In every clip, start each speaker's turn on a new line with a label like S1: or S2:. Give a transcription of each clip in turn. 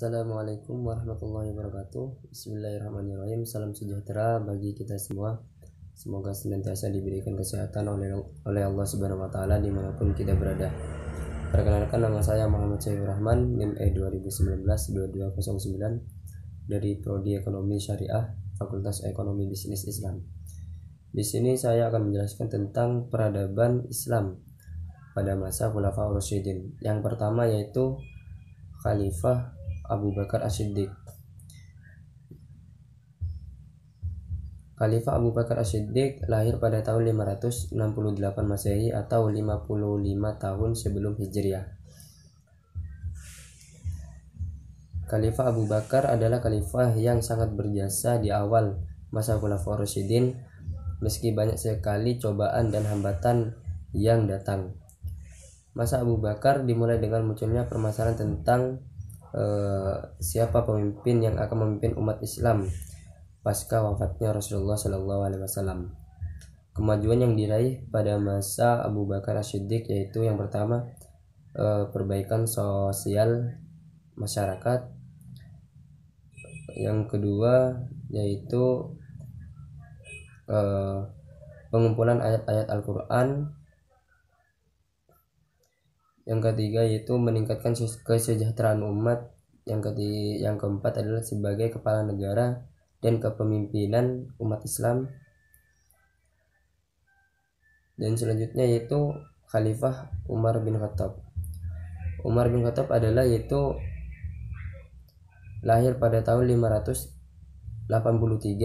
S1: Assalamualaikum warahmatullahi wabarakatuh. Bismillahirrahmanirrahim. Salam sejahtera bagi kita semua. Semoga senantiasa diberikan kesehatan oleh Allah Subhanahu wa taala dimanapun kita berada. Perkenalkan, nama saya Muhammad Syahir Rahman, NIM E 2019-2209 dari Prodi Ekonomi Syariah, Fakultas Ekonomi Bisnis Islam. Di sini saya akan menjelaskan tentang peradaban Islam pada masa Khulafaur Rasyidin. Yang pertama yaitu Khalifah Abu Bakar As-Siddiq. Khalifah Abu Bakar As-Siddiq lahir pada tahun 568 Masehi atau 55 tahun sebelum Hijriah. Khalifah Abu Bakar adalah khalifah yang sangat berjasa di awal masa Khulafaur Rasyidin, meski banyak sekali cobaan dan hambatan yang datang. Masa Abu Bakar dimulai dengan munculnya permasalahan tentang siapa pemimpin yang akan memimpin umat Islam pasca wafatnya Rasulullah SAW. Kemajuan yang diraih pada masa Abu Bakar As-Siddiq yaitu yang pertama, perbaikan sosial masyarakat. Yang kedua yaitu pengumpulan ayat-ayat Al-Quran. Yang ketiga yaitu meningkatkan kesejahteraan umat. Yang keempat adalah sebagai kepala negara dan kepemimpinan umat Islam. Dan selanjutnya yaitu Khalifah Umar bin Khattab. Umar bin Khattab adalah yaitu lahir pada tahun 583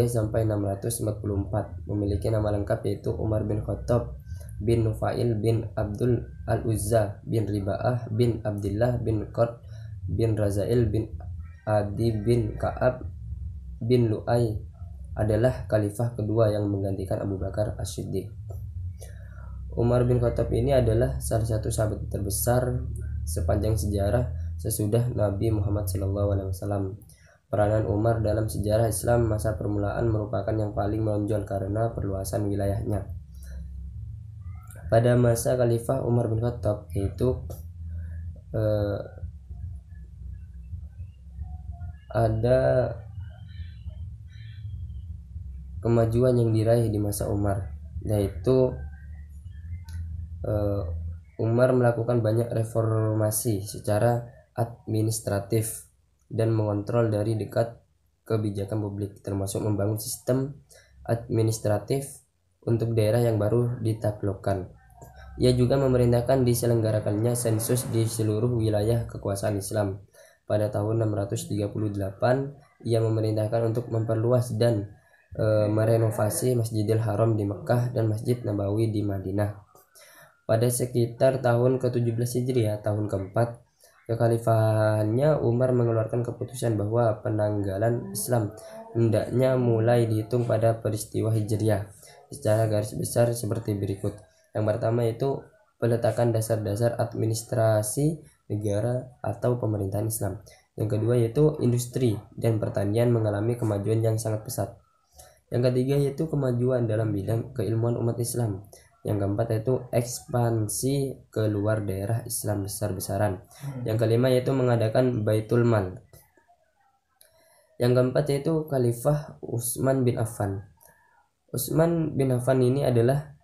S1: sampai 644. Memiliki nama lengkap yaitu Umar bin Khattab bin Nufail bin Abdul Al-Uzza bin Riba'ah bin Abdillah bin Qad bin Razail bin Adi bin Ka'ab bin Lu'ay. Adalah khalifah kedua yang menggantikan Abu Bakar As-Siddiq. Umar bin Khattab ini adalah salah satu sahabat terbesar sepanjang sejarah sesudah Nabi Muhammad SAW. Peranan Umar dalam sejarah Islam masa permulaan merupakan yang paling menonjol karena perluasan wilayahnya. Pada masa Khalifah Umar bin Khattab yaitu ada kemajuan yang diraih di masa Umar, yaitu Umar melakukan banyak reformasi secara administratif dan mengontrol dari dekat kebijakan publik, termasuk membangun sistem administratif untuk daerah yang baru ditaklukkan. Ia juga memerintahkan diselenggarakannya sensus di seluruh wilayah kekuasaan Islam. Pada tahun 638, ia memerintahkan untuk memperluas dan merenovasi Masjidil Haram di Mekah dan Masjid Nabawi di Madinah. Pada sekitar tahun ke-17 Hijriah, tahun keempat kekhalifahannya, Umar mengeluarkan keputusan bahwa penanggalan Islam hendaknya mulai dihitung pada peristiwa Hijriah secara garis besar seperti berikut. Yang pertama yaitu peletakan dasar-dasar administrasi negara atau pemerintahan Islam. Yang kedua yaitu industri dan pertanian mengalami kemajuan yang sangat pesat. Yang ketiga yaitu kemajuan dalam bidang keilmuan umat Islam. Yang keempat yaitu ekspansi keluar daerah Islam besar-besaran. Yang kelima yaitu mengadakan Baitul Mal. Yang keempat yaitu Khalifah Utsman bin Affan. Utsman bin Affan ini adalah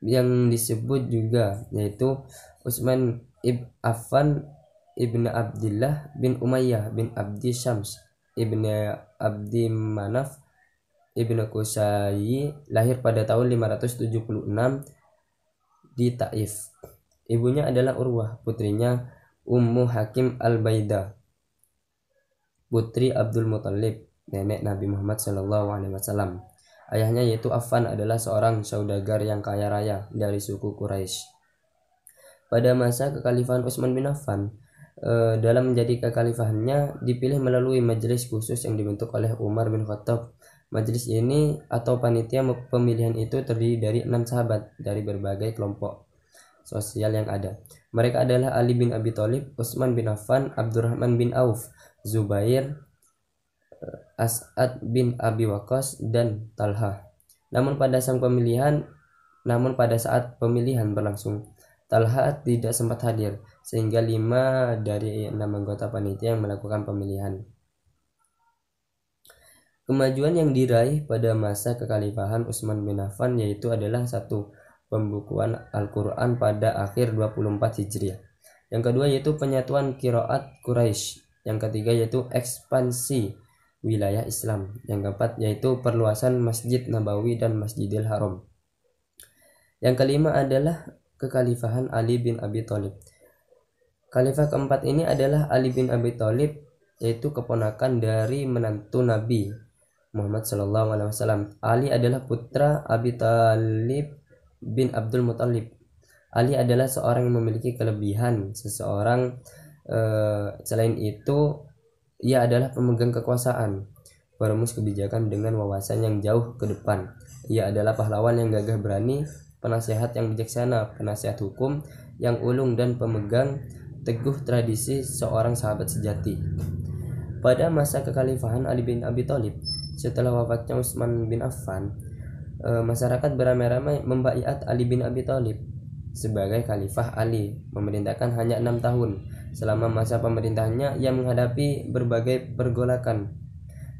S1: yang disebut juga yaitu Utsman ibn Affan ibn Abdillah bin Umayyah bin Abdi Syams ibn Abdi Manaf ibn Qusay, lahir pada tahun 576 di Taif. Ibunya adalah Urwah, putrinya Ummu Hakim al-Baida, putri Abdul Muthalib, nenek Nabi Muhammad SAW. Ayahnya yaitu Affan adalah seorang saudagar yang kaya raya dari suku Quraisy. Pada masa kekhalifahan Utsman bin Affan, dalam menjadi kekhalifahannya dipilih melalui majelis khusus yang dibentuk oleh Umar bin Khattab. Majelis ini atau panitia pemilihan itu terdiri dari 6 sahabat dari berbagai kelompok sosial yang ada. Mereka adalah Ali bin Abi Thalib, Utsman bin Affan, Abdurrahman bin Auf, Zubair, As'ad bin Abi Waqqas, dan Talha. Namun pada saat pemilihan berlangsung, Talha tidak sempat hadir sehingga 5 dari 6 anggota panitia yang melakukan pemilihan. Kemajuan yang diraih pada masa kekhalifahan Utsman bin Affan yaitu adalah satu, pembukuan Al-Quran pada akhir 24 Hijriah. Yang kedua yaitu penyatuan qiraat Quraisy. Yang ketiga yaitu ekspansi wilayah Islam. Yang keempat yaitu perluasan Masjid Nabawi dan Masjidil Haram. Yang kelima adalah kekhalifahan Ali bin Abi Thalib. Khalifah keempat ini adalah Ali bin Abi Thalib, yaitu keponakan dari menantu Nabi Muhammad SAW. Ali adalah putra Abi Thalib bin Abdul Muthalib. Ali adalah seorang yang memiliki kelebihan seseorang. Selain itu, ia adalah pemegang kekuasaan, perumus kebijakan dengan wawasan yang jauh ke depan. Ia adalah pahlawan yang gagah berani, penasehat yang bijaksana, penasehat hukum yang ulung, dan pemegang teguh tradisi seorang sahabat sejati. Pada masa kekhalifahan Ali bin Abi Thalib, setelah wafatnya Utsman bin Affan, masyarakat beramai-ramai membaiat Ali bin Abi Thalib sebagai khalifah. Ali memerintahkan hanya 6 tahun. Selama masa pemerintahannya, ia menghadapi berbagai pergolakan.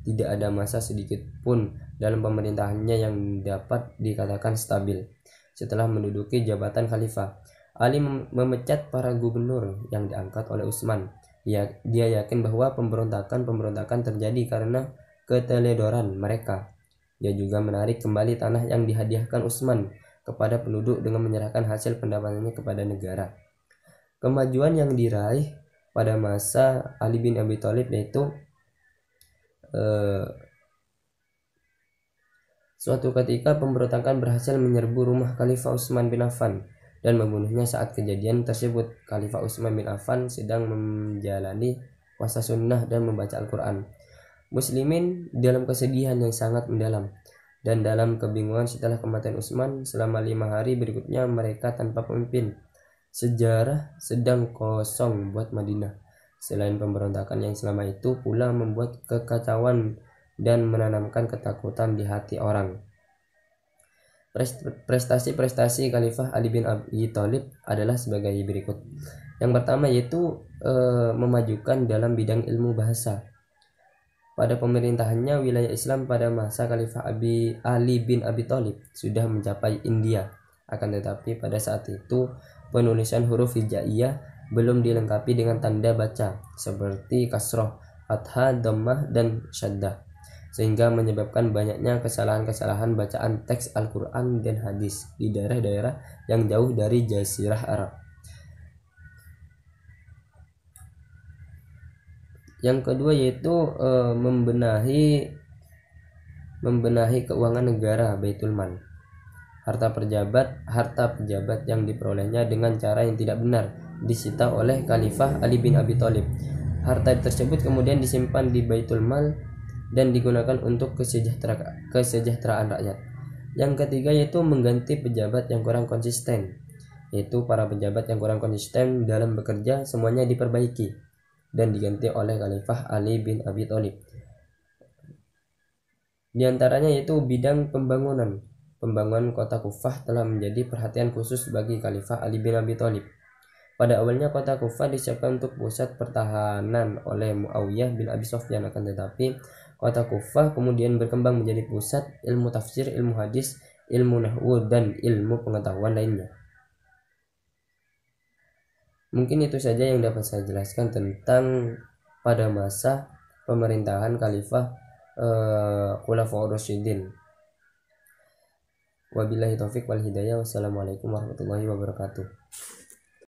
S1: Tidak ada masa sedikit pun dalam pemerintahannya yang dapat dikatakan stabil. Setelah menduduki jabatan khalifah, Ali memecat para gubernur yang diangkat oleh Utsman. Dia yakin bahwa pemberontakan terjadi karena keteledoran mereka. Dia juga menarik kembali tanah yang dihadiahkan Utsman kepada penduduk dengan menyerahkan hasil pendapatannya kepada negara. Kemajuan yang diraih pada masa Ali bin Abi Thalib yaitu suatu ketika pemberontakan berhasil menyerbu rumah Khalifah Utsman bin Affan dan membunuhnya. Saat kejadian tersebut, Khalifah Utsman bin Affan sedang menjalani puasa sunnah dan membaca Al-Quran. Muslimin dalam kesedihan yang sangat mendalam dan dalam kebingungan setelah kematian Utsman. Selama 5 hari berikutnya mereka tanpa pemimpin. Sejarah sedang kosong buat Madinah. Selain pemberontakan yang selama itu pula membuat kekacauan dan menanamkan ketakutan di hati orang. Prestasi-prestasi Khalifah Ali bin Abi Thalib adalah sebagai berikut. Yang pertama yaitu memajukan dalam bidang ilmu bahasa. Pada pemerintahannya, wilayah Islam pada masa Khalifah Ali bin Abi Thalib sudah mencapai India. Akan tetapi pada saat itu penulisan huruf hijaiyah belum dilengkapi dengan tanda baca seperti kasroh, fathah, dhammah, dan syaddah, sehingga menyebabkan banyaknya kesalahan-kesalahan bacaan teks Al-Quran dan hadis di daerah-daerah yang jauh dari Jazirah Arab. Yang kedua yaitu membenahi keuangan negara, Baitul Mal. Harta pejabat yang diperolehnya dengan cara yang tidak benar disita oleh Khalifah Ali bin Abi Thalib. Harta tersebut kemudian disimpan di Baitul Mal dan digunakan untuk kesejahteraan rakyat. Yang ketiga yaitu mengganti pejabat yang kurang konsisten, yaitu para pejabat yang kurang konsisten dalam bekerja semuanya diperbaiki dan diganti oleh Khalifah Ali bin Abi Thalib. Di antaranya yaitu bidang pembangunan kota Kufah telah menjadi perhatian khusus bagi Khalifah Ali bin Abi Thalib. Pada awalnya kota Kufah disiapkan untuk pusat pertahanan oleh Muawiyah bin Abi Sufyan, akan tetapi kota Kufah kemudian berkembang menjadi pusat ilmu tafsir, ilmu hadis, ilmu nahwu, dan ilmu pengetahuan lainnya. Mungkin itu saja yang dapat saya jelaskan tentang pada masa pemerintahan Khalifah Khulafaur Rasyidin. Wabillahi taufik wal hidayah. Wassalamualaikum warahmatullahi wabarakatuh.